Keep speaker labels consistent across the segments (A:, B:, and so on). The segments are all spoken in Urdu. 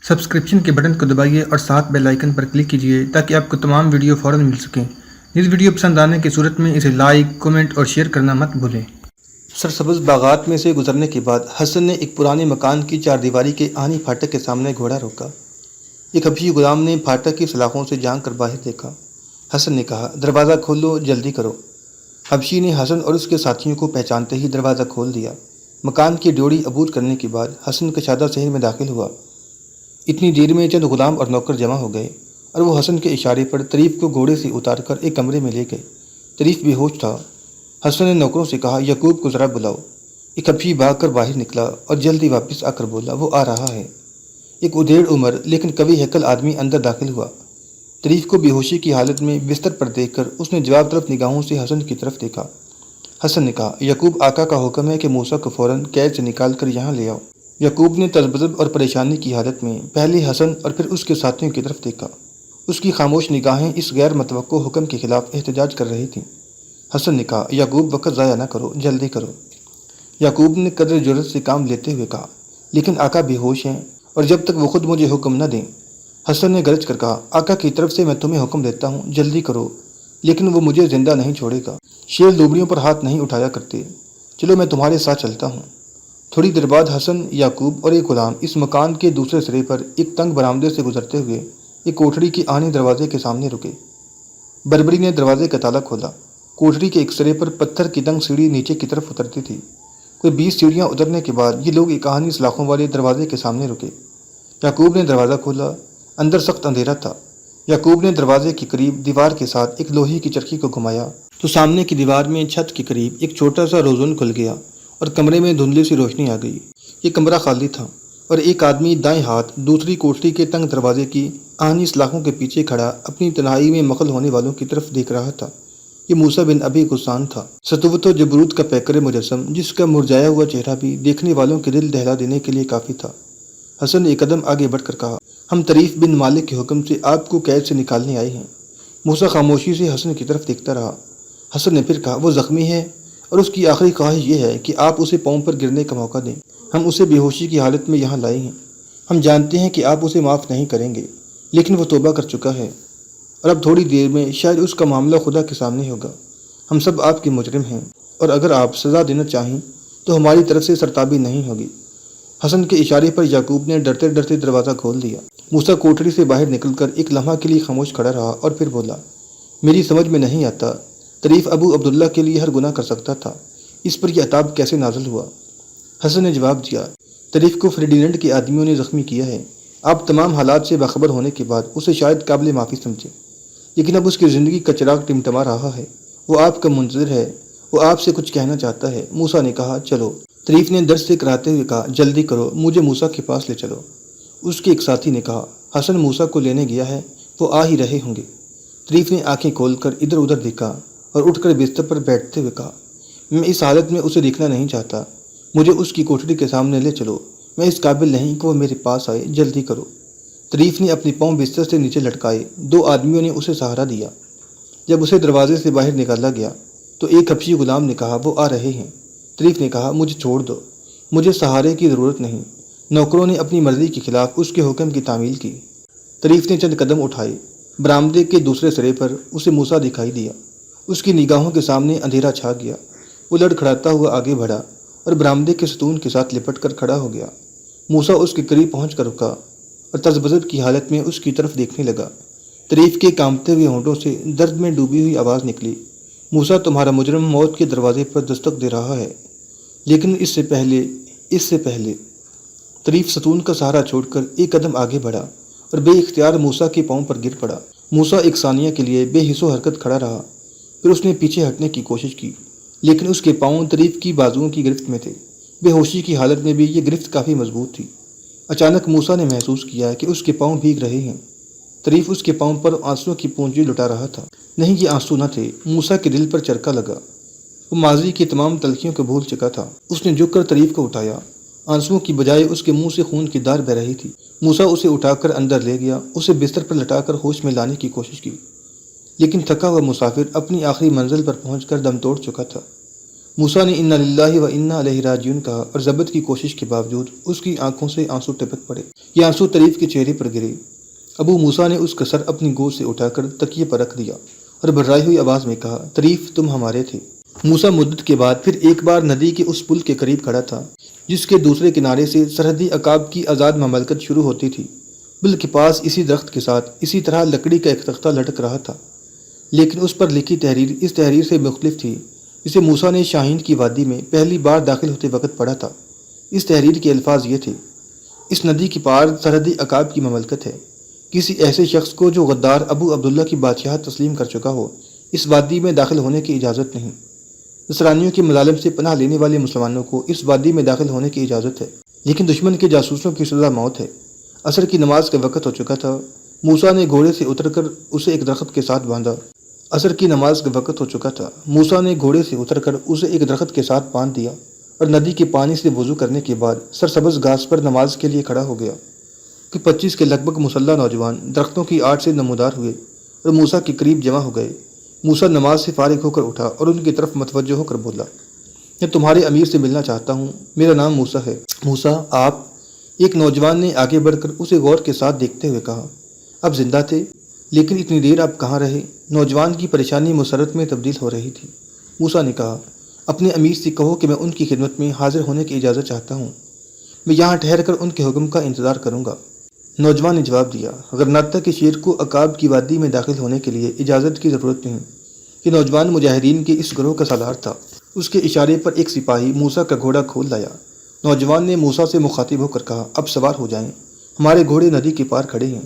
A: سبسکرپشن کے بٹن کو دبائیے اور ساتھ بیل آئیکن پر کلک کیجیے تاکہ آپ کو تمام ویڈیو فوراً مل سکیں۔ اس ویڈیو پسند آنے کی صورت میں اسے لائک، کمنٹ اور شیئر کرنا مت بھولیں۔ سرسبز باغات میں سے گزرنے کے بعد حسن نے ایک پرانے مکان کی چار دیواری کے آہنی پھاٹک کے سامنے گھوڑا روکا۔ ایک حبشی غلام نے پھاٹک کی سلاخوں سے جھانک کر باہر دیکھا۔ حسن نے کہا، دروازہ کھولو، جلدی کرو۔ حبشی نے حسن اور اس کے ساتھیوں کو پہچانتے ہی دروازہ کھول دیا۔ مکان کی ڈیوڑی عبور کرنے کے بعد حسن کشادہ شہر میں داخل ہوا۔ اتنی دیر میں چند غلام اور نوکر جمع ہو گئے اور وہ حسن کے اشارے پر طریف کو گھوڑے سے اتار کر ایک کمرے میں لے گئے۔ طریف بے ہوش تھا۔ حسن نے نوکروں سے کہا، یعقوب کو ذرا بلاؤ۔ ایک حبشی بھاگ کر باہر نکلا اور جلدی واپس آ کر بولا، وہ آ رہا ہے۔ ایک ادھیڑ عمر لیکن قوی ہیکل آدمی اندر داخل ہوا۔ طریف کو بے ہوشی کی حالت میں بستر پر دیکھ کر اس نے جواب طلب نگاہوں سے حسن کی طرف دیکھا۔ حسن نے کہا، یعقوب آقا کا حکم ہے کہ موسیٰ کو فوراً قید سے نکال کر یہاں لے آؤ۔ یعقوب نے تذبذب اور پریشانی کی حالت میں پہلے حسن اور پھر اس کے ساتھیوں کی طرف دیکھا۔ اس کی خاموش نگاہیں اس غیر متوقع حکم کے خلاف احتجاج کر رہی تھیں۔ حسن نے کہا، یعقوب وقت ضائع نہ کرو، جلدی کرو۔ یعقوب نے قدر جرأت سے کام لیتے ہوئے کہا، لیکن آقا بے ہوش ہیں اور جب تک وہ خود مجھے حکم نہ دیں۔ حسن نے گرج کر کہا، آقا کی طرف سے میں تمہیں حکم دیتا ہوں، جلدی کرو، لیکن وہ مجھے زندہ نہیں چھوڑے گا۔ شیر لوبڑیوں پر ہاتھ نہیں اٹھایا کرتے، چلو میں تمہارے ساتھ چلتا ہوں۔ تھوڑی دیر بعد حسن، یعقوب اور ایک غلام اس مکان کے دوسرے سرے پر ایک تنگ برآمدے سے گزرتے ہوئے ایک کوٹھڑی کے آہنی دروازے کے سامنے رکے۔ بربری نے دروازے کا تالا کھولا۔ کوٹھڑی کے ایک سرے پر پتھر کی تنگ سیڑھی نیچے کی طرف اترتی تھی۔ کوئی 20 سیڑھیاں اترنے کے بعد یہ لوگ ایک آہنی سلاخوں والے دروازے کے سامنے رکے۔ یعقوب نے دروازہ کھولا۔ اندر سخت اندھیرا تھا۔ یعقوب نے دروازے کے قریب دیوار کے ساتھ ایک لوہے کی چرخی کو گھمایا تو سامنے کی دیوار میں چھت کے قریب ایک چھوٹا سا روزن کھل گیا اور کمرے میں دھندلی سی روشنی آ گئی۔ یہ کمرہ خالی تھا اور ایک آدمی دائیں ہاتھ دوسری کوٹھڑی کے تنگ دروازے کی آہنی سلاخوں کے پیچھے کھڑا اپنی تنہائی میں مخل ہونے والوں کی طرف دیکھ رہا تھا۔ یہ موسیٰ بن ابی غسان تھا، سطوت و جبروت کا پیکر مجسم، جس کا مرجھایا ہوا چہرہ بھی دیکھنے والوں کے دل دہلا دینے کے لیے کافی تھا۔ حسن نے ایک قدم آگے بڑھ کر کہا، ہم طریف بن مالک کے حکم سے آپ کو قید سے نکالنے آئے ہیں۔ موسیٰ خاموشی سے حسن کی طرف دیکھتا رہا۔ حسن نے پھر کہا، وہ زخمی ہے اور اس کی آخری خواہش یہ ہے کہ آپ اسے پاؤں پر گرنے کا موقع دیں۔ ہم اسے بے ہوشی کی حالت میں یہاں لائے ہیں۔ ہم جانتے ہیں کہ آپ اسے معاف نہیں کریں گے، لیکن وہ توبہ کر چکا ہے اور اب تھوڑی دیر میں شاید اس کا معاملہ خدا کے سامنے ہوگا۔ ہم سب آپ کے مجرم ہیں اور اگر آپ سزا دینا چاہیں تو ہماری طرف سے سرتابی نہیں ہوگی۔ حسن کے اشارے پر یعقوب نے ڈرتے ڈرتے دروازہ کھول دیا۔ موسیٰ کوٹھڑی سے باہر نکل کر ایک لمحہ کے لیے خاموش کھڑا رہا اور پھر بولا، میری سمجھ میں نہیں آتا، طریف ابو عبداللہ کے لیے ہر گناہ کر سکتا تھا، اس پر یہ عتاب کیسے نازل ہوا؟ حسن نے جواب دیا، طریف کو فریڈینڈ کے آدمیوں نے زخمی کیا ہے۔ آپ تمام حالات سے باخبر ہونے کے بعد اسے شاید قابل معافی سمجھے، لیکن اب اس کی زندگی کا چراغ ٹمٹما رہا ہے۔ وہ آپ کا منتظر ہے، وہ آپ سے کچھ کہنا چاہتا ہے۔ موسیٰ نے کہا، چلو۔ طریف نے درد سے کراتے ہوئے کہا، جلدی کرو، مجھے موسیٰ کے پاس لے چلو۔ اس کے ایک ساتھی نے کہا، حسن موسیٰ کو لینے گیا ہے، وہ آ ہی رہے ہوں گے۔ طریف نے آنکھیں کھول کر ادھر ادھر دیکھا اور اٹھ کر بستر پر بیٹھتے ہوئے کہا، میں اس حالت میں اسے دیکھنا نہیں چاہتا، مجھے اس کی کوٹھڑی کے سامنے لے چلو، میں اس قابل نہیں کہ وہ میرے پاس آئے، جلدی کرو۔ طریف نے اپنے پاؤں بستر سے نیچے لٹکائے۔ دو آدمیوں نے اسے سہارا دیا۔ جب اسے دروازے سے باہر نکالا گیا تو ایک حبشی غلام نے کہا، وہ آ رہے ہیں۔ طریف نے کہا، مجھے چھوڑ دو، مجھے سہارے کی ضرورت نہیں۔ نوکروں نے اپنی مرضی کے خلاف اس کے حکم کی تعمیل کی۔ طریف نے چند قدم اٹھائے۔ برآمدے کے دوسرے سرے پر اسے موسیٰ دکھائی دیا۔ اس کی نگاہوں کے سامنے اندھیرا چھا گیا۔ وہ لڑکھڑاتا ہوا آگے بڑھا اور برآمدے کے ستون کے ساتھ لپٹ کر کھڑا ہو گیا۔ موسیٰ اس کے قریب پہنچ کر رکا اور تذبذب کی حالت میں اس کی طرف دیکھنے لگا۔ طریف کے کانپتے ہوئے ہونٹوں سے درد میں ڈوبی ہوئی آواز نکلی، موسیٰ تمہارا مجرم موت کے دروازے پر دستک دے رہا ہے، لیکن اس سے پہلے طریف ستون کا سہارا چھوڑ کر ایک قدم آگے بڑھا اور بے اختیار موسیٰ کے پاؤں پر گر پڑا۔ موسیٰ ایک ثانیہ کے لیے بے حس و حرکت کھڑا رہا، پھر اس نے پیچھے ہٹنے کی کوشش کی، لیکن اس کے پاؤں طریف کی بازوؤں کی گرفت میں تھے۔ بے ہوشی کی حالت میں بھی یہ گرفت کافی مضبوط تھی۔ اچانک موسیٰ نے محسوس کیا کہ اس کے پاؤں بھیگ رہے ہیں۔ طریف اس کے پاؤں پر آنسوؤں کی پونجی لٹا رہا تھا۔ نہیں، یہ آنسو نہ تھے، موسیٰ کے دل پر چرکا لگا۔ وہ ماضی کی تمام تلخیوں کو بھول چکا تھا۔ اس نے جھک کر طریف کو اٹھایا۔ آنسوؤں کی بجائے اس کے منہ سے خون کی دار بہ رہی تھی۔ موسیٰ اسے اٹھا کر اندر لے گیا، اسے بستر پر لٹا کر ہوش میں لانے کی کوشش کی، لیکن تھکا ہوا مسافر اپنی آخری منزل پر پہنچ کر دم توڑ چکا تھا۔ موسیٰ نے انا للہ و انا الیہ راجعون کہا اور ضبط کی کوشش کے باوجود اس کی آنکھوں سے آنسو ٹپک پڑے۔ یہ آنسو طریف کے چہرے پر گرے۔ ابو موسیٰ نے اس کا سر اپنی گود سے اٹھا کر تکیے پر رکھ دیا اور بھرائی ہوئی آواز میں کہا، طریف تم ہمارے تھے۔ موسیٰ مدت کے بعد پھر ایک بار ندی کے اس پل کے قریب کھڑا تھا جس کے دوسرے کنارے سے سرحدی عقاب کی آزاد مملکت شروع ہوتی تھی۔ پل کے پاس اسی درخت کے ساتھ اسی طرح لکڑی کا ایک تختہ لٹک رہا تھا، لیکن اس پر لکھی تحریر اس تحریر سے مختلف تھی جسے موسیٰ نے شاہین کی وادی میں پہلی بار داخل ہوتے وقت پڑھا تھا۔ اس تحریر کے الفاظ یہ تھے، اس ندی کے پار سرحدی عقاب کی مملکت ہے۔ کسی ایسے شخص کو جو غدار ابو عبداللہ کی بادشاہت تسلیم کر چکا ہو اس وادی میں داخل ہونے کی اجازت نہیں۔ نصرانیوں کے مظالم سے پناہ لینے والے مسلمانوں کو اس وادی میں داخل ہونے کی اجازت ہے، لیکن دشمن کے جاسوسوں کی سزا موت ہے۔ عصر کی نماز کا وقت ہو چکا تھا۔ موسیٰ نے گھوڑے سے اتر کر اسے ایک درخت کے ساتھ باندھا۔ عصر کی نماز کا وقت ہو چکا تھا۔ موسیٰ نے گھوڑے سے اتر کر اسے ایک درخت کے ساتھ باندھ دیا اور ندی کے پانی سے وضو کرنے کے بعد سرسبز گھاس پر نماز کے لیے کھڑا ہو گیا کہ 25 کے لگ بھگ مسلح نوجوان درختوں کی آڑ سے نمودار ہوئے اور موسیٰ کے قریب جمع ہو گئے۔ موسیٰ نماز سے فارغ ہو کر اٹھا اور ان کی طرف متوجہ ہو کر بولا، میں تمہارے امیر سے ملنا چاہتا ہوں، میرا نام موسیٰ ہے۔ موسیٰ آپ؟ ایک نوجوان نے آگے بڑھ کر اسے غور کے ساتھ دیکھتے ہوئے کہا، اب زندہ تھے، لیکن اتنی دیر آپ کہاں رہے؟ نوجوان کی پریشانی مسرت میں تبدیل ہو رہی تھی۔ موسیٰ نے کہا، اپنے امیر سے کہو کہ میں ان کی خدمت میں حاضر ہونے کی اجازت چاہتا ہوں، میں یہاں ٹھہر کر ان کے حکم کا انتظار کروں گا۔ نوجوان نے جواب دیا، غرناطہ کے شیر کو عقاب کی وادی میں داخل ہونے کے لیے اجازت کی ضرورت نہیں۔ یہ نوجوان مجاہدین کے اس گروہ کا سالار تھا۔ اس کے اشارے پر ایک سپاہی موسیٰ کا گھوڑا کھول لایا۔ نوجوان نے موسیٰ سے مخاطب ہو کر کہا، اب سوار ہو جائیں، ہمارے گھوڑے ندی کے پار کھڑے ہیں۔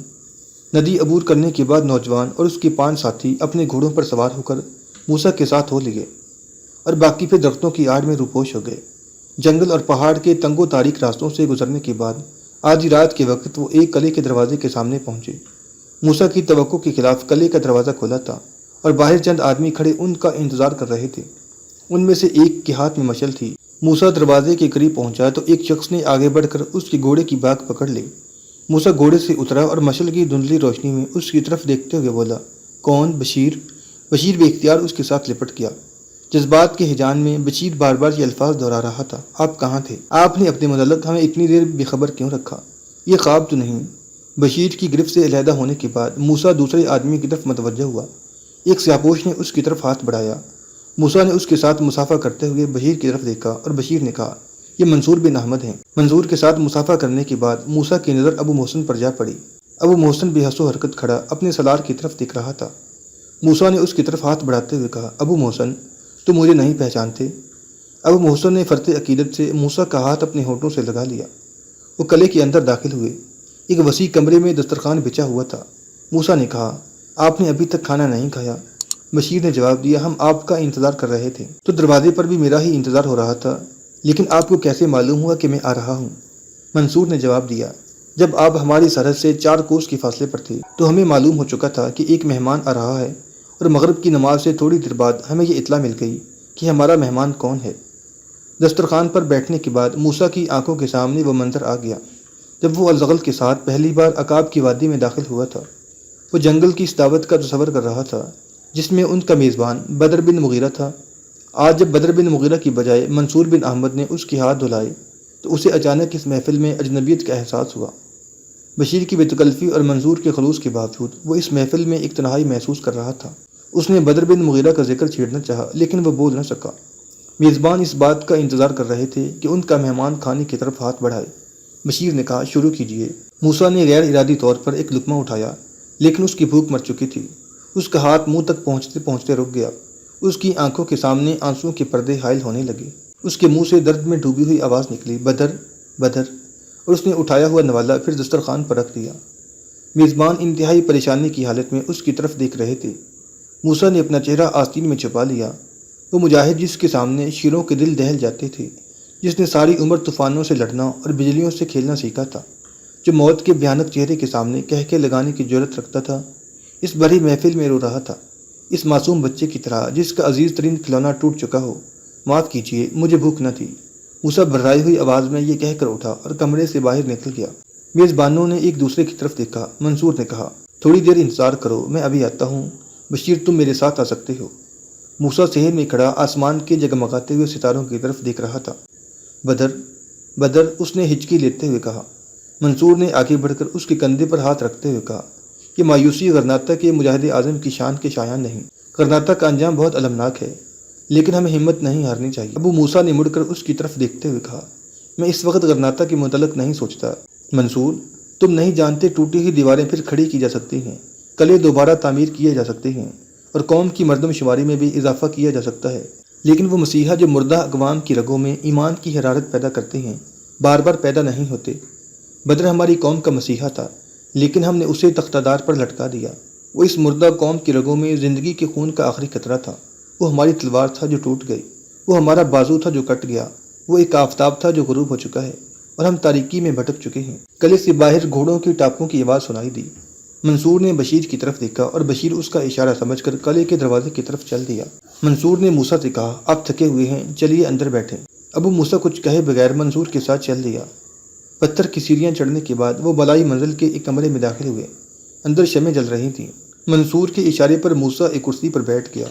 A: ندی عبور کرنے کے بعد نوجوان اور اس کے 5 ساتھی اپنے گھوڑوں پر سوار ہو کر موسیٰ کے ساتھ ہو لیے اور باقی پھر درختوں کی آڑ میں روپوش ہو گئے۔ جنگل اور پہاڑ کے تنگ و تاریک راستوں سے گزرنے کے بعد آدھی رات کے وقت وہ ایک قلعے کے دروازے کے سامنے پہنچے۔ موسیٰ کی توقع کے خلاف قلعے کا دروازہ کھلا تھا اور باہر چند آدمی کھڑے ان کا انتظار کر رہے تھے۔ ان میں سے ایک کے ہاتھ میں مشل تھی۔ موسیٰ دروازے کے قریب پہنچا تو ایک شخص نے آگے بڑھ کر اس کے گھوڑے کی باگ پکڑ لی۔ موسیٰ گھوڑے سے اترا اور مشل کی دھندلی روشنی میں اس کی طرف دیکھتے ہوئے بولا، کون؟ بشیر؟ بشیر بے اختیار اس کے ساتھ لپٹ گیا۔ جذبات کے ہیجان میں بشیر بار بار یہ الفاظ دہرا رہا تھا، آپ کہاں تھے؟ آپ نے اپنے متعلق ہمیں اتنی دیر بے خبر کیوں رکھا؟ یہ خواب تو نہیں؟ بشیر کی گرفت سے علیحدہ ہونے کے بعد موسیٰ دوسرے آدمی کی طرف متوجہ ہوا۔ ایک سیاپوش نے اس کی طرف ہاتھ بڑھایا۔ موسیٰ نے اس کے ساتھ مصافحہ کرتے ہوئے بشیر کی طرف دیکھا اور بشیر نے کہا، یہ منصور بن احمد ہیں۔ منصور کے ساتھ مصافحہ کرنے کے بعد موسیٰ کی نظر ابو محسن پر جا پڑی۔ ابو محسن بے حس و حرکت کھڑا اپنے سالار کی طرف دیکھ رہا تھا۔ موسیٰ نے اس کی طرف ہاتھ بڑھاتے ہوئے کہا، ابو محسن تم مجھے نہیں پہچانتے؟ ابو محسن نے فرط عقیدت سے موسیٰ کا ہاتھ اپنے ہونٹوں سے لگا لیا۔ وہ قلعے کے اندر داخل ہوئے۔ ایک وسیع کمرے میں دسترخوان بچھا ہوا تھا۔ موسیٰ نے کہا، آپ نے ابھی تک کھانا نہیں کھایا؟ بشیر نے جواب دیا، ہم آپ کا انتظار کر رہے تھے، تو دروازے پر بھی میرا ہی انتظار ہو رہا تھا، لیکن آپ کو کیسے معلوم ہوا کہ میں آ رہا ہوں؟ منصور نے جواب دیا، جب آپ ہماری سرحد سے 4 کوس کے فاصلے پر تھے تو ہمیں معلوم ہو چکا تھا کہ ایک مہمان آ رہا ہے، اور مغرب کی نماز سے تھوڑی دیر بعد ہمیں یہ اطلاع مل گئی کہ ہمارا مہمان کون ہے۔ دسترخوان پر بیٹھنے کے بعد موسیٰ کی آنکھوں کے سامنے وہ منظر آ گیا جب وہ الزغل کے ساتھ پہلی بار عقاب کی وادی میں داخل ہوا تھا۔ وہ جنگل کی اس دعوت کا تصور کر رہا تھا جس میں ان کا میزبان بدر بن مغیرہ تھا۔ آج جب بدر بن مغیرہ کی بجائے منصور بن احمد نے اس کے ہاتھ دھلائے تو اسے اچانک اس محفل میں اجنبیت کا احساس ہوا۔ بشیر کی بے تکلفی اور منظور کے خلوص کے باوجود وہ اس محفل میں ایک تنہائی محسوس کر رہا تھا۔ اس نے بدر بن مغیرہ کا ذکر چھیڑنا چاہا لیکن وہ بول نہ سکا۔ میزبان اس بات کا انتظار کر رہے تھے کہ ان کا مہمان کھانے کی طرف ہاتھ بڑھائے۔ بشیر نے کہا، شروع کیجیے۔ موسیٰ نے غیر ارادی طور پر ایک لقمہ اٹھایا لیکن اس کی بھوک مر چکی تھی۔ اس کا ہاتھ منہ تک پہنچتے پہنچتے رک گیا۔ اس کی آنکھوں کے سامنے آنسوؤں کے پردے حائل ہونے لگے۔ اس کے منہ سے درد میں ڈوبی ہوئی آواز نکلی، بدر بدر، اور اس نے اٹھایا ہوا نوالہ پھر دسترخوان پر رکھ دیا۔ میزبان انتہائی پریشانی کی حالت میں اس کی طرف دیکھ رہے تھے۔ موسیٰ نے اپنا چہرہ آستین میں چھپا لیا۔ وہ مجاہد جس کے سامنے شیروں کے دل دہل جاتے تھے، جس نے ساری عمر طوفانوں سے لڑنا اور بجلیوں سے کھیلنا سیکھا تھا، جو موت کے بھیانک چہرے کے سامنے کہکے لگانے کی جرأت رکھتا تھا، اس بھری محفل میں رو رہا تھا، اس معصوم بچے کی طرح جس کا عزیز ترین کھلونا ٹوٹ چکا ہو۔ معاف کیجیے، مجھے بھوک نہ تھی، موسیٰ بھرائی ہوئی آواز میں یہ کہہ کر اٹھا اور کمرے سے باہر نکل گیا۔ میزبانوں نے ایک دوسرے کی طرف دیکھا۔ منصور نے کہا، تھوڑی دیر انتظار کرو، میں ابھی آتا ہوں۔ بشیر تم میرے ساتھ آ سکتے ہو۔ موسیٰ صحن میں کھڑا آسمان کے جگمگاتے ہوئے ستاروں کی طرف دیکھ رہا تھا۔ بدر، بدر، اس نے ہچکی لیتے ہوئے کہا۔ منصور نے آگے بڑھ کر اس کے کندھے پر ہاتھ رکھتے ہوئے کہا کہ مایوسی غرناطہ کے مجاہد اعظم کی شان کے شایان نہیں۔ غرناطہ کا انجام بہت المناک ہے، لیکن ہمیں ہمت نہیں ہارنی چاہیے۔ ابو موسیٰ نے مڑ کر اس کی طرف دیکھتے ہوئے کہا، میں اس وقت غرناطہ کے متعلق نہیں سوچتا۔ منصور، تم نہیں جانتے ٹوٹی ہوئی دیواریں پھر کھڑی کی جا سکتی ہیں، قلعے دوبارہ تعمیر کیے جا سکتے ہیں، اور قوم کی مردم شماری میں بھی اضافہ کیا جا سکتا ہے۔ لیکن وہ مسیحا جو مردہ اقوام کی رگوں میں ایمان کی حرارت پیدا کرتے ہیں، بار بار پیدا نہیں ہوتے۔ بدر ہماری قوم کا مسیحا تھا، لیکن ہم نے اسے تختہ دار پر لٹکا دیا۔ وہ اس مردہ قوم کی رگوں میں زندگی کے خون کا آخری قطرہ تھا۔ وہ ہماری تلوار تھا جو ٹوٹ گئی، وہ ہمارا بازو تھا جو کٹ گیا، وہ ایک آفتاب تھا جو غروب ہو چکا ہے، اور ہم تاریکی میں بھٹک چکے ہیں۔ قلعے سے باہر گھوڑوں کی ٹاپوں کی آواز سنائی دی۔ منصور نے بشیر کی طرف دیکھا اور بشیر اس کا اشارہ سمجھ کر قلعے کے دروازے کی طرف چل دیا۔ منصور نے موسیٰ سے کہا، آپ تھکے ہوئے ہیں، چلیے اندر بیٹھیں۔ ابو موسیٰ کچھ کہے بغیر منصور کے ساتھ چل دیا۔ پتھر کی سیڑھیاں چڑھنے کے بعد وہ بالائی منزل کے ایک کمرے میں داخل ہوئے۔ اندر شمعیں جل رہی تھیں۔ منصور کے اشارے پر موسیٰ ایک کرسی پر بیٹھ گیا۔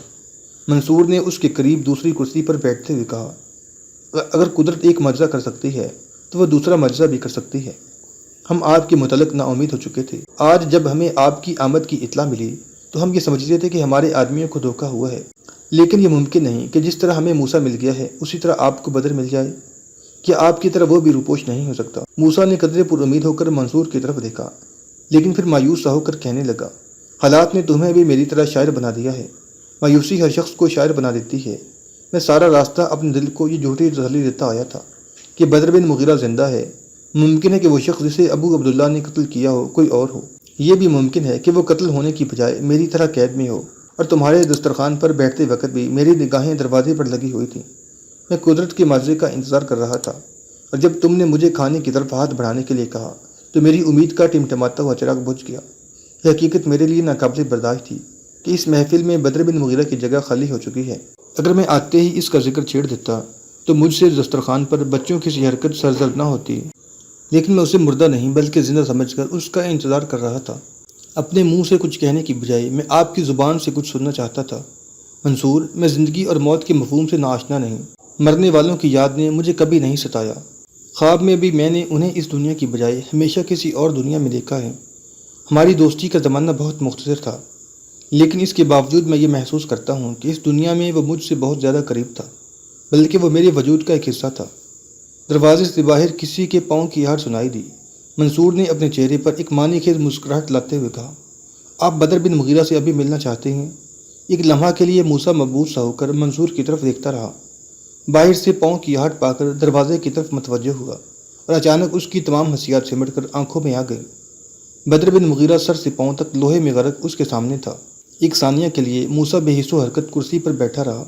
A: منصور نے اس کے قریب دوسری کرسی پر بیٹھتے ہوئے کہا، اگر قدرت ایک معجزہ کر سکتی ہے تو وہ دوسرا معجزہ بھی کر سکتی ہے۔ ہم آپ کے متعلق نا امید ہو چکے تھے۔ آج جب ہمیں آپ کی آمد کی اطلاع ملی تو ہم یہ سمجھتے تھے کہ ہمارے آدمیوں کو دھوکہ ہوا ہے، لیکن یہ ممکن نہیں کہ جس طرح ہمیں موسیٰ مل گیا ہے اسی طرح آپ کو بدر مل جائے۔ کیا آپ کی طرح وہ بھی روپوش نہیں ہو سکتا؟ موسیٰ نے قدرے پر امید ہو کر منصور کی طرف دیکھا، لیکن پھر مایوس سا ہو کر کہنے لگا، حالات نے تمہیں بھی میری طرح شاعر بنا دیا ہے۔ مایوسی ہر شخص کو شاعر بنا دیتی ہے۔ میں سارا راستہ اپنے دل کو یہ جھوٹی تسلی دیتا آیا تھا کہ بدر بن مغیرہ زندہ ہے۔ ممکن ہے کہ وہ شخص جسے ابو عبداللہ نے قتل کیا ہو کوئی اور ہو۔ یہ بھی ممکن ہے کہ وہ قتل ہونے کی بجائے میری طرح قید میں ہو، اور تمہارے دسترخوان پر بیٹھتے وقت بھی میری نگاہیں دروازے پر لگی ہوئی تھیں۔ میں قدرت کے معجزے کا انتظار کر رہا تھا، اور جب تم نے مجھے کھانے کی طرف ہاتھ بڑھانے کے لیے کہا تو میری امید کا ٹمٹماتا ہوا چراغ بجھ گیا۔ یہ حقیقت میرے لیے ناقابل برداشت تھی کہ اس محفل میں بدر بن مغیرہ کی جگہ خالی ہو چکی ہے۔ اگر میں آتے ہی اس کا ذکر چھیڑ دیتا تو مجھ سے دسترخوان پر بچوں کی سی حرکت سرزد نہ ہوتی، لیکن میں اسے مردہ نہیں بلکہ زندہ سمجھ کر اس کا انتظار کر رہا تھا۔ اپنے منہ سے کچھ کہنے کی بجائے میں آپ کی زبان سے کچھ سننا چاہتا تھا۔ منصور، میں زندگی اور موت کے مفہوم سے ناآشنا نہیں۔ مرنے والوں کی یاد نے مجھے کبھی نہیں ستایا۔ خواب میں بھی میں نے انہیں اس دنیا کی بجائے ہمیشہ کسی اور دنیا میں دیکھا ہے۔ ہماری دوستی کا زمانہ بہت مختصر تھا، لیکن اس کے باوجود میں یہ محسوس کرتا ہوں کہ اس دنیا میں وہ مجھ سے بہت زیادہ قریب تھا، بلکہ وہ میرے وجود کا ایک حصہ تھا۔ دروازے سے باہر کسی کے پاؤں کی آہٹ سنائی دی۔ منصور نے اپنے چہرے پر ایک معنی خیز مسکراہٹ لاتے ہوئے کہا، آپ بدر بن مغیرہ سے ابھی ملنا چاہتے ہیں؟ ایک لمحہ کے لیے موسیٰ مبہوت سا ہو کر منصور کی طرف دیکھتا رہا۔ باہر سے پاؤں کی آہٹ پا کر دروازے کی طرف متوجہ ہوا، اور اچانک اس کی تمام حسیات سمٹ کر آنکھوں میں آ گئی۔ بدر بن مغیرہ سر سے پاؤں تک لوہے میں غرق اس کے سامنے تھا۔ ایک ثانیہ کے لیے موسیٰ بے حس و حرکت کرسی پر بیٹھا رہا۔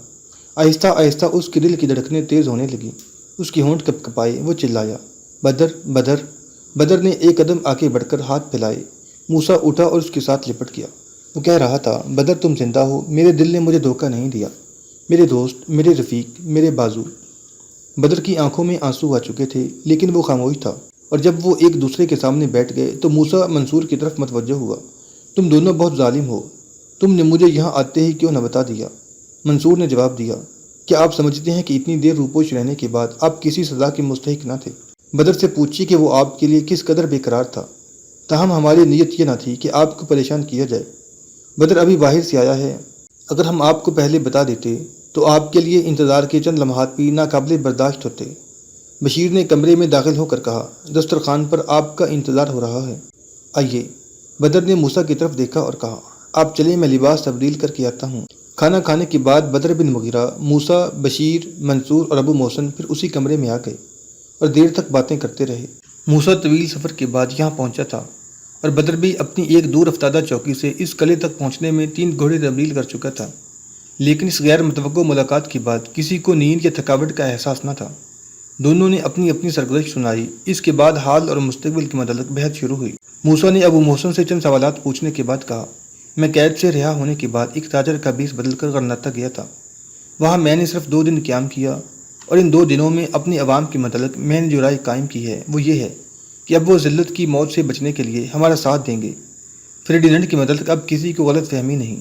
A: آہستہ آہستہ اس کے دل کی دھڑکنیں تیز ہونے لگیں۔ اس کی ہونٹ کپ کپائے، وہ چلایا، بدر، بدر۔ بدر نے ایک قدم آگے بڑھ کر ہاتھ پھیلائے۔ موسیٰ اٹھا اور اس کے ساتھ لپٹ گیا۔ وہ کہہ رہا تھا، بدر تم زندہ ہو، میرے دل نے مجھے دھوکہ نہیں دیا، میرے دوست، میرے رفیق، میرے بازو۔ بدر کی آنکھوں میں آنسو آ چکے تھے، لیکن وہ خاموش تھا، اور جب وہ ایک دوسرے کے سامنے بیٹھ گئے تو موسیٰ منصور کی طرف متوجہ ہوا۔ تم دونوں بہت ظالم ہو، تم نے مجھے یہاں آتے ہی کیوں نہ بتا دیا؟ منصور نے جواب دیا، کیا آپ سمجھتے ہیں کہ اتنی دیر روپوش رہنے کے بعد آپ کسی سزا کے مستحق نہ تھے؟ بدر سے پوچھیے کہ وہ آپ کے لیے کس قدر بے قرار تھا۔ تاہم ہماری نیت یہ نہ تھی کہ آپ کو پریشان کیا جائے۔ بدر ابھی باہر سے آیا ہے، اگر ہم آپ کو پہلے بتا دیتے تو آپ کے لیے انتظار کے چند لمحات بھی ناقابل برداشت ہوتے۔ بشیر نے کمرے میں داخل ہو کر کہا، دسترخوان پر آپ کا انتظار ہو رہا ہے، آئیے۔ بدر نے موسیٰ کی طرف دیکھا اور کہا، آپ چلیں، میں لباس تبدیل کر کے آتا ہوں۔ کھانا کھانے کے بعد بدر بن مغیرہ، موسیٰ، بشیر، منصور اور ابو محسن پھر اسی کمرے میں آ گئے اور دیر تک باتیں کرتے رہے۔ موسیٰ طویل سفر کے بعد یہاں پہنچا تھا، اور بدر بھی اپنی ایک دور افتادہ چوکی سے اس قلعے تک پہنچنے میں 3 گھوڑے تبدیل کر چکا تھا، لیکن اس غیر متوقع ملاقات کے بعد کسی کو نیند یا تھکاوٹ کا احساس نہ تھا۔ دونوں نے اپنی اپنی سرگزشت سنائی۔ اس کے بعد حال اور مستقبل کے متعلق بحث شروع ہوئی۔ موسیٰ نے ابو محسن سے چند سوالات پوچھنے کے بعد کہا، میں قید سے رہا ہونے کے بعد ایک تاجر کا بیس بدل کر غرناطہ گیا تھا۔ وہاں میں نے صرف 2 دن قیام کیا، اور ان 2 دنوں میں اپنے عوام کے متعلق میں نے جو رائے قائم کی ہے وہ یہ ہے کہ اب وہ ذلت کی موت سے بچنے کے لیے ہمارا ساتھ دیں گے۔ فریڈیننڈ کے متعلق اب کسی کو غلط فہمی نہیں،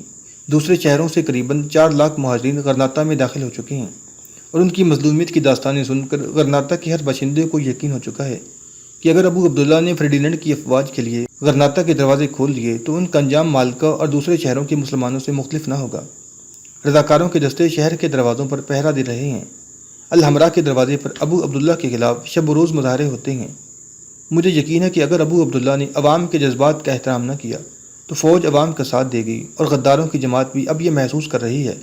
A: دوسرے شہروں سے قریباً 4 لاکھ مہاجرین غرناطہ میں داخل ہو چکے ہیں، اور ان کی مظلومیت کی داستانیں سن کر غرناطہ کے ہر باشندے کو یقین ہو چکا ہے کہ اگر ابو عبداللہ نے فردیننڈ کی افواج کے لیے غرناطہ کے دروازے کھول دیے تو ان کا انجام مالکا اور دوسرے شہروں کے مسلمانوں سے مختلف نہ ہوگا۔ رضاکاروں کے دستے شہر کے دروازوں پر پہرا دے رہے ہیں۔ الحمراء کے دروازے پر ابو عبداللہ کے خلاف شب و روز مظاہرے ہوتے ہیں۔ مجھے یقین ہے کہ اگر ابو عبداللہ نے عوام کے جذبات کا احترام نہ کیا تو فوج عوام کا ساتھ دے گی، اور غداروں کی جماعت بھی اب یہ محسوس کر رہی ہے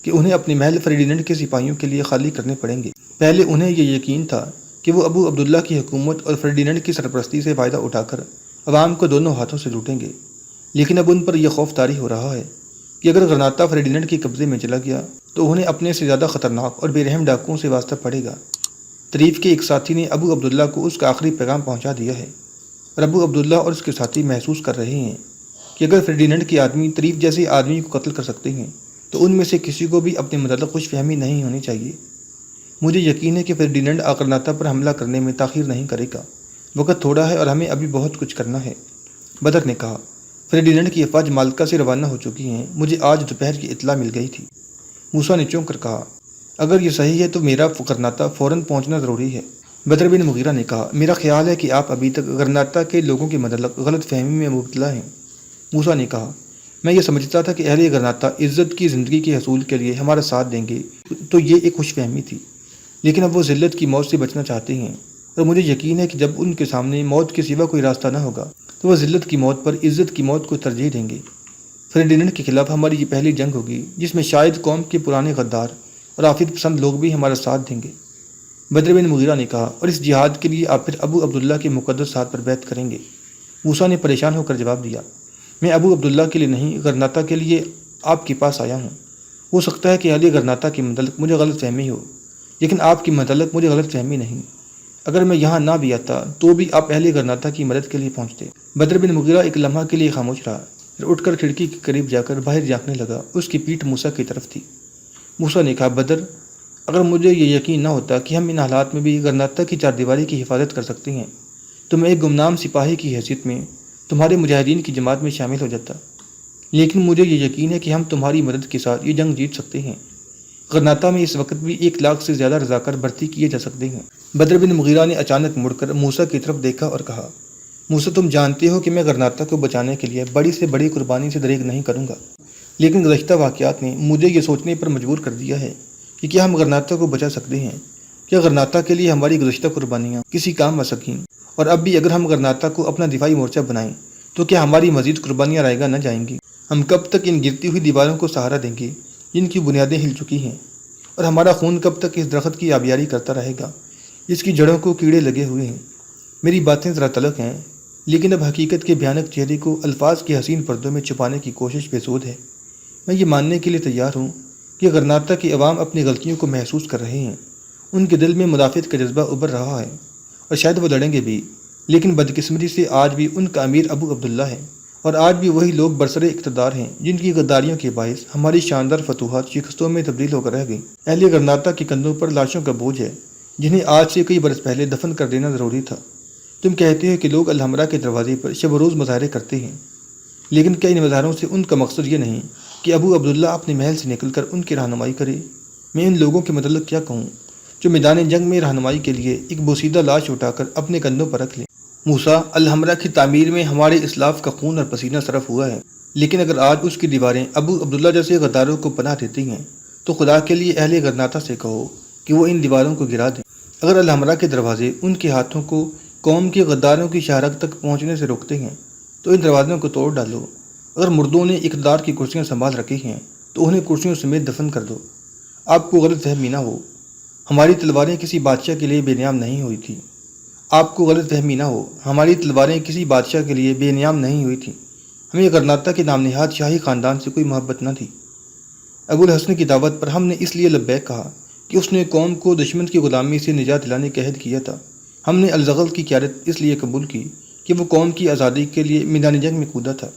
A: کہ انہیں اپنے محل فردیننڈ کے سپاہیوں کے لیے خالی کرنے پڑیں گے۔ پہلے انہیں یہ یقین تھا کہ وہ ابو عبداللہ کی حکومت اور فردیننڈ کی سرپرستی سے فائدہ اٹھا کر عوام کو دونوں ہاتھوں سے لوٹیں گے، لیکن اب ان پر یہ خوف طاری ہو رہا ہے کہ اگر غرناطہ فردیننڈ کے قبضے میں چلا گیا تو انہیں اپنے سے زیادہ خطرناک اور بے رحم ڈاکوؤں سے واسطہ پڑے گا۔ طریف کے ایک ساتھی نے ابو عبداللہ کو اس کا آخری پیغام پہنچا دیا ہے، اور ابو عبداللہ اور اس کے ساتھی محسوس کر رہے ہیں کہ اگر فردیننڈ کے آدمی طریف جیسے آدمی کو قتل کر سکتے ہیں تو ان میں سے کسی کو بھی اپنے متعلق خوش فہمی نہیں ہونی چاہیے۔ مجھے یقین ہے کہ فردیننڈ غرناطہ پر حملہ کرنے میں تاخیر نہیں کرے گا۔ وقت تھوڑا ہے اور ہمیں ابھی بہت کچھ کرنا ہے۔ بدر نے کہا، فردیننڈ کی افواج مالکا سے روانہ ہو چکی ہیں، مجھے آج دوپہر کی اطلاع مل گئی تھی۔ موسیٰ نے چونک کر کہا، اگر یہ صحیح ہے تو میرا غرناطہ فوراً پہنچنا ضروری ہے۔ بدر بن مغیرہ نے کہا، میرا خیال ہے کہ آپ ابھی تک غرناطہ کے لوگوں کے متعلق غلط فہمی میں مبتلا ہیں۔ موسیٰ نے کہا، میں یہ سمجھتا تھا کہ اہل غرناطہ عزت کی زندگی کے حصول کے لیے ہمارا ساتھ دیں گے، تو یہ ایک خوش فہمی تھی، لیکن اب وہ ذلت کی موت سے بچنا چاہتے ہیں، اور مجھے یقین ہے کہ جب ان کے سامنے موت کے سوا کوئی راستہ نہ ہوگا تو وہ ذلت کی موت پر عزت کی موت کو ترجیح دیں گے۔ فردیننڈ کے خلاف ہماری یہ پہلی جنگ ہوگی جس میں شاید قوم کے پرانے غدار اور آفت پسند لوگ بھی ہمارا ساتھ دیں گے۔ بدر بن مغیرہ نے کہا، اور اس جہاد کے لیے آپ پھر ابو عبداللہ کے مقدس ہاتھ پر بیعت کریں گے؟ موسیٰ نے پریشان ہو کر جواب دیا، میں ابو عبداللہ کے لیے نہیں، غرناطہ کے لیے آپ کے پاس آیا ہوں۔ ہو سکتا ہے کہ اہل غرناطہ کے متعلق مجھے غلط فہمی ہو، لیکن آپ کے متعلق مجھے غلط فہمی نہیں۔ اگر میں یہاں نہ بھی آتا تو بھی آپ اہل غرناطہ کی مدد کے لیے پہنچتے۔ بدر بن مغیرہ ایک لمحہ کے لیے خاموش رہا، پھر اٹھ کر کھڑکی کے قریب جا کر باہر جھانکنے لگا۔ اس کی پیٹھ موسیٰ کی طرف تھی۔ موسیٰ نے کہا، بدر، اگر مجھے یہ یقین نہ ہوتا کہ ہم ان حالات میں بھی غرناطہ کی چاردیواری کی حفاظت کر سکتے ہیں تو میں ایک گمنام سپاہی کی حیثیت میں تمہارے مجاہدین کی جماعت میں شامل ہو جاتا، لیکن مجھے یہ یقین ہے کہ ہم تمہاری مدد کے ساتھ یہ جنگ جیت سکتے ہیں۔ غرناطہ میں اس وقت بھی 1 لاکھ سے زیادہ رضاکار بھرتی کیے جا سکتے ہیں۔ بدر بن مغیرہ نے اچانک مڑ کر موسیٰ کی طرف دیکھا اور کہا، موسیٰ، تم جانتے ہو کہ میں غرناطہ کو بچانے کے لیے بڑی سے بڑی قربانی سے دریغ نہیں کروں گا، لیکن گزشتہ واقعات نے مجھے یہ سوچنے پر مجبور کر دیا ہے کہ کیا ہم غرناطہ کو بچا سکتے ہیں؟ کیا غرناطہ کے لیے ہماری گزشتہ قربانیاں کسی کام آ سکیں؟ اور اب بھی اگر ہم غرناطہ کو اپنا دفاعی مورچہ بنائیں تو کیا ہماری مزید قربانیاں رائگاں نہ جائیں گی؟ ہم کب تک ان گرتی ہوئی دیواروں کو سہارا دیں گے جن کی بنیادیں ہل چکی ہیں؟ اور ہمارا خون کب تک اس درخت کی آبیاری کرتا رہے گا اس کی جڑوں کو کیڑے لگے ہوئے ہیں؟ میری باتیں ذرا تلخ ہیں، لیکن اب حقیقت کے بھیانک چہرے کو الفاظ کے حسین پردوں میں چھپانے کی کوشش بے سود ہے۔ میں یہ ماننے کے لیے تیار ہوں کہ غرناطہ کے عوام اپنی غلطیوں کو محسوس کر رہے ہیں، ان کے دل میں مدافعت کا جذبہ ابھر رہا ہے، اور شاید وہ لڑیں گے بھی، لیکن بدقسمتی سے آج بھی ان کا امیر ابو عبداللہ ہے، اور آج بھی وہی لوگ برسر اقتدار ہیں جن کی غداریوں کے باعث ہماری شاندار فتوحات شکستوں میں تبدیل ہو کر رہ گئیں۔ اہل غرناطہ کے کندھوں پر لاشوں کا بوجھ ہے جنہیں آج سے کئی برس پہلے دفن کر دینا ضروری تھا۔ تم کہتے ہو کہ لوگ الحمراء کے دروازے پر شب و روز مظاہرے کرتے ہیں، لیکن کیا ان مظاہروں سے ان کا مقصد یہ نہیں کہ ابو عبداللہ اپنے محل سے نکل کر ان کی رہنمائی کرے؟ میں ان لوگوں کے متعلق کیا کہوں جو میدان جنگ میں رہنمائی کے لیے ایک بوسیدہ لاش اٹھا کر اپنے کندھوں پر رکھ لیں؟ موسیٰ، الحمراء کی تعمیر میں ہمارے اسلاف کا خون اور پسینہ صرف ہوا ہے، لیکن اگر آج اس کی دیواریں ابو عبداللہ جیسے غداروں کو پناہ دیتی ہیں تو خدا کے لیے اہل غرناطہ سے کہو کہ وہ ان دیواروں کو گرا دیں۔ اگر الحمراء کے دروازے ان کے ہاتھوں کو قوم کے غداروں کی شہرک تک پہنچنے سے روکتے ہیں تو ان دروازوں کو توڑ ڈالو۔ اگر مردوں نے اقتدار کی کرسیاں سنبھال رکھی ہیں تو انہیں کرسیوں سمیت دفن کر دو۔ آپ کو غلط فہمی نہ ہو، ہماری تلواریں کسی بادشاہ کے لیے بے نیام نہیں ہوئی تھیں۔ آپ کو غلط فہمی نہ ہو، ہماری تلواریں کسی بادشاہ کے لیے بے نیام نہیں ہوئی تھیں۔ ہمیں غرناطہ کے نام نہاد شاہی خاندان سے کوئی محبت نہ تھی۔ ابو الحسن کی دعوت پر ہم نے اس لیے لبیک کہا کہ اس نے قوم کو دشمن کی غلامی سے نجات دلانے کا عہد کیا تھا۔ ہم نے الزغل کی قیادت اس لیے قبول کی کہ وہ قوم کی آزادی کے لیے میدان جنگ میں کودا تھا،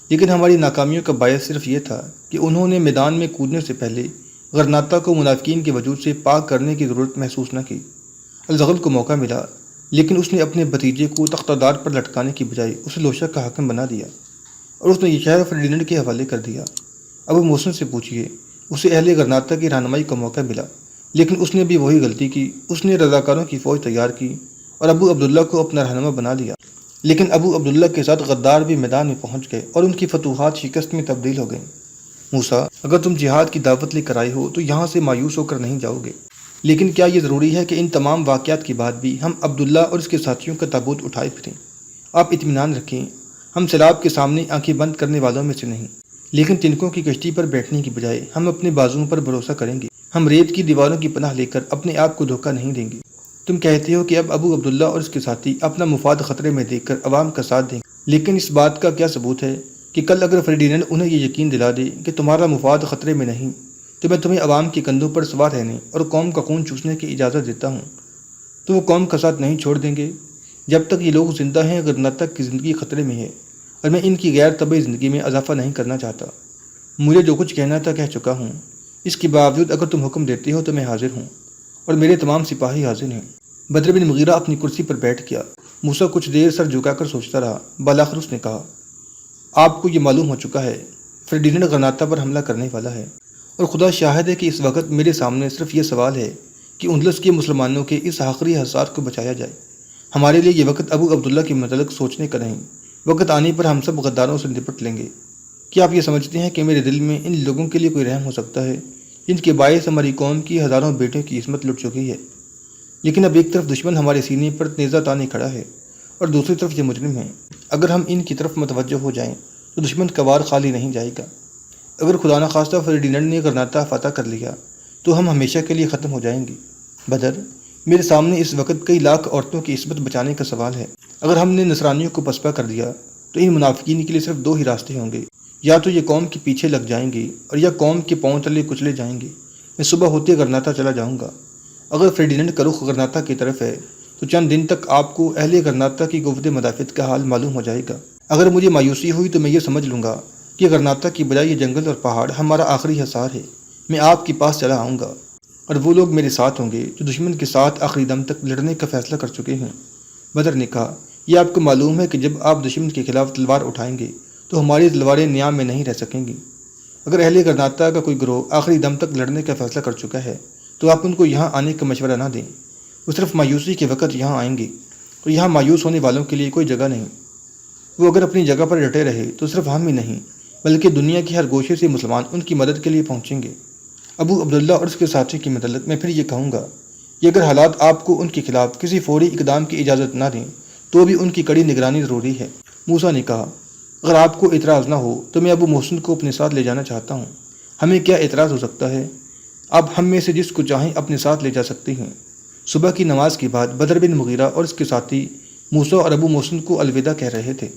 A: لیکن ہماری ناکامیوں کا باعث صرف یہ تھا کہ انہوں نے میدان میں کودنے سے پہلے غرناطہ کو منافقین کے وجود سے پاک کرنے کی ضرورت محسوس نہ کی۔ الزغل کو موقع ملا، لیکن اس نے اپنے بھتیجے کو تختہ دار پر لٹکانے کی بجائے اسے لوشا کا حاکم بنا دیا، اور اس نے یہ شہر فردیننڈ کے حوالے کر دیا۔ ابو محسن سے پوچھیے، اسے اہل غرناطہ کی رہنمائی کا موقع ملا، لیکن اس نے بھی وہی غلطی کی۔ اس نے رضاکاروں کی فوج تیار کی اور ابو عبداللہ کو اپنا رہنما بنا لیا، لیکن ابو عبداللہ کے ساتھ غدار بھی میدان میں پہنچ گئے اور ان کی فتوحات شکست میں تبدیل ہو گئیں۔ موسیٰ، اگر تم جہاد کی دعوت لے کر آئے ہو تو یہاں سے مایوس ہو کر نہیں جاؤ گے، لیکن کیا یہ ضروری ہے کہ ان تمام واقعات کے بعد بھی ہم عبداللہ اور اس کے ساتھیوں کا تابوت اٹھائے پھریں؟ آپ اطمینان رکھیں، ہم سیلاب کے سامنے آنکھیں بند کرنے والوں میں سے نہیں، لیکن تنکوں کی کشتی پر بیٹھنے کی بجائے ہم اپنے بازوؤں پر بھروسہ کریں گے۔ ہم ریت کی دیواروں کی پناہ لے کر اپنے آپ کو دھوکہ نہیں دیں گے۔ تم کہتے ہو کہ اب ابو عبداللہ اور اس کے ساتھی اپنا مفاد خطرے میں دیکھ کر عوام کا ساتھ دیں گے، لیکن اس بات کا کیا ثبوت ہے کہ کل اگر فریڈیننڈ انہیں یہ یقین دلا دے کہ تمہارا مفاد خطرے میں نہیں تو میں تمہیں عوام کے کندھوں پر سوار رہنے اور قوم کا خون چوسنے کی اجازت دیتا ہوں، تو وہ قوم کا ساتھ نہیں چھوڑ دیں گے؟ جب تک یہ لوگ زندہ ہیں غرناطہ کی زندگی خطرے میں ہے، اور میں ان کی غیر طبعی زندگی میں اضافہ نہیں کرنا چاہتا۔ مجھے جو کچھ کہنا تھا کہہ چکا ہوں، اس کے باوجود اگر تم حکم دیتے ہو تو میں حاضر ہوں، اور میرے تمام سپاہی حاضر ہیں۔ بدر بن مغیرہ اپنی کرسی پر بیٹھ گیا۔ موسیٰ کچھ دیر سر جھکا کر سوچتا رہا، بالآخر اس نے کہا، آپ کو یہ معلوم ہو چکا ہے فریڈیننڈ غرناطہ پر حملہ کرنے والا ہے، اور خدا شاہد ہے کہ اس وقت میرے سامنے صرف یہ سوال ہے کہ اندلس کے مسلمانوں کے اس آخری حساس کو بچایا جائے۔ ہمارے لیے یہ وقت ابو عبداللہ کے متعلق سوچنے کا نہیں، وقت آنے پر ہم سب غداروں سے نپٹ لیں گے۔ کیا آپ یہ سمجھتے ہیں کہ میرے دل میں ان لوگوں کے لیے کوئی رحم ہو سکتا ہے جن کے باعث ہماری قوم کی ہزاروں بیٹوں کی عصمت لٹ چکی ہے؟ لیکن اب ایک طرف دشمن ہمارے سینے پر نیزہ تانے کھڑا ہے اور دوسری طرف یہ مجرم ہیں۔ اگر ہم ان کی طرف متوجہ ہو جائیں تو دشمن کا وار خالی نہیں جائے گا۔ اگر خدا نخواستہ فریڈیننڈ نے غرناطہ فتح کر لیا تو ہم ہمیشہ کے لیے ختم ہو جائیں گے۔ بدر، میرے سامنے اس وقت کئی لاکھ عورتوں کی عصمت بچانے کا سوال ہے۔ اگر ہم نے نصرانیوں کو پسپا کر دیا تو ان منافقین کے لیے صرف دو ہی راستے ہوں گے، یا تو یہ قوم کے پیچھے لگ جائیں گے اور یا قوم کے پاؤں تلے کچلے جائیں گے۔ میں صبح ہوتے غرناطہ چلا جاؤں گا۔ اگر فریڈیننڈ کا رخ غرناطہ کی طرف ہے تو چند دن تک آپ کو اہل غرناطہ کی قوت مدافعت کا حال معلوم ہو جائے گا۔ اگر مجھے مایوسی ہوئی تو میں یہ سمجھ لوں گا کہ غرناطہ کی بجائے یہ جنگل اور پہاڑ ہمارا آخری حصار ہے۔ میں آپ کے پاس چلا آؤں گا اور وہ لوگ میرے ساتھ ہوں گے جو دشمن کے ساتھ آخری دم تک لڑنے کا فیصلہ کر چکے ہیں۔ بدر نے کہا، یہ آپ کو معلوم ہے کہ جب آپ دشمن کے خلاف تلوار اٹھائیں گے تو ہماری تلواریں نیام میں نہیں رہ سکیں گی۔ اگر اہل غرناطہ کا کوئی گروہ آخری دم تک لڑنے کا فیصلہ کر چکا ہے تو آپ ان کو یہاں آنے کا مشورہ نہ دیں۔ وہ صرف مایوسی کے وقت یہاں آئیں گے، اور یہاں مایوس ہونے والوں کے لیے کوئی جگہ نہیں۔ وہ اگر اپنی جگہ پر ڈٹے رہے تو صرف ہم ہی نہیں بلکہ دنیا کے ہر گوشے سے مسلمان ان کی مدد کے لیے پہنچیں گے۔ ابو عبداللہ اور اس کے ساتھی کے متعلق میں پھر یہ کہوں گا کہ اگر حالات آپ کو ان کے خلاف کسی فوری اقدام کی اجازت نہ دیں تو بھی ان کی کڑی نگرانی ضروری ہے۔ موسیٰ نے کہا، اگر آپ کو اعتراض نہ ہو تو میں ابو محسن کو اپنے ساتھ لے جانا چاہتا ہوں۔ ہمیں کیا اعتراض ہو سکتا ہے؟ آپ ہم میں سے جس کو چاہیں اپنے ساتھ لے جا سکتے ہیں۔ صبح کی نماز کے بعد بدر بن مغیرہ اور اس کے ساتھی موسیٰ اور ابو محسن کو الوداع کہہ رہے تھے۔